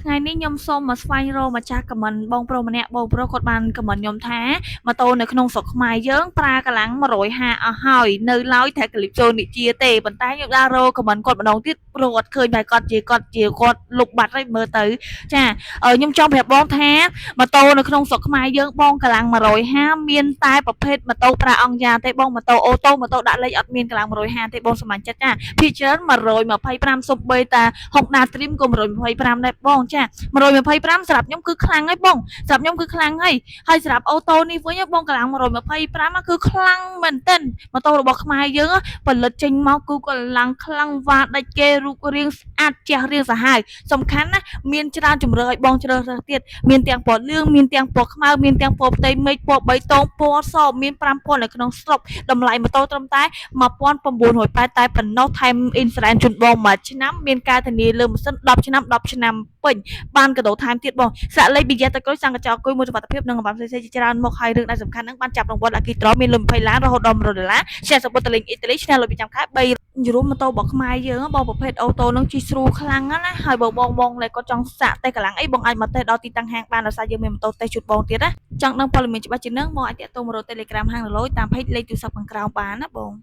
ថ្ងៃនេះខ្ញុំសូមមកស្វែងរកម្ចាស់ខមមិនបងប្រុសម្នាក់បងប្រុសគាត់បានខមមិនខ្ញុំថាម៉ូតូនៅក្នុងស្រុកខ្មែរយើងប្រើកម្លាំង150អស់ហើយនៅឡើយតែក្លីបចូលនិជាទេប៉ុន្តែខ្ញុំដើររកខមមិនគាត់ម្ដងទៀតព្រោះអត់ឃើញបែរគាត់លុបបាត់ហើយមើលទៅចាខ្ញុំចង់ប្រាប់បងថាម៉ូតូនៅក្នុងស្រុកខ្មែរយើងបងកម្លាំង150មានតែប្រភេទម៉ូតូប្រើអង្គយ៉ាទេបងម៉ូតូអូតូម៉ូតូដាក់លេខអត់មានកម្លាំង150ទេបងសមាជិកចាភាគច្រើន125សុបបីតា Honda Dream ក៏125ដែរបងចា125សម្រាប់ខ្ញុំគឺខ្លាំងហើយបងសម្រាប់ខ្ញុំគឺខ្លាំងហើយសម្រាប់អូតូនេះវិញបងកម្លាំង125គឺខ្លាំងមែនទែនម៉ូតូរបស់ខ្មែរយើងផលិតចេញមកគឺកម្លាំងខ្លាំងវ៉ាដាច់គេរូបរាងស្អាតជះរាងសាហាវសំខាន់ណាមានច្រើនជម្រើសឲ្យបងជ្រើសរើសទៀតមានទាំងពណ៌លឿងមានទាំងពណ៌ខ្មៅមានទាំងពណ៌ផ្ទៃមេឃពណ៌បៃតងពណ៌សមាន5ពណ៌នៅក្នុងស្រុកតម្លៃម៉ូតូត្រឹមតែ1980តែប៉ុណ្ណោះថែមអ៊ីនសរ៉ែនជូនបងមួយឆ្នាំមានការធានាលើម៉ាស៊ីន10ឆ្នាំពេញបានកដោថែមទៀតបងសាក់លេខប៊ីយ៉ែតទៅក្រូចសង្កចោគុយមួយសុវត្ថិភាពនិងអំណផ្សេងៗជាច្រើនមកហើយរឿងដែលសំខាន់ហ្នឹងបានចាប់រង្វាន់អាគីត្រមានលុយ20 ឡានរហូតដល់100 ដុល្លារឆែសបុតលេងអ៊ីតាលីឈ្នះលុយប្រចាំខែ3យូរ៉ូម៉ូតូរបស់ខ្មែរយើងបងប្រភេទអូតូហ្នឹងជិះស្រួលខ្លាំងណាស់ហើយបងលេគាត់ចង់សាក់តេស្តកម្លាំងអីបងអាចមកតេស្តដល់ទីតាំងហាងបានដោយសារយើងមានម៉ូតូតេស្តជូនបងទៀតណាចង់ដឹងព័ត៌មានច្បាស់ជាងហ្នឹងបងអាចតាក់ទងមករក Telegram ហាងលលយតាម page លេខទូរស័ព្ទខាងក្រោមបានណាបង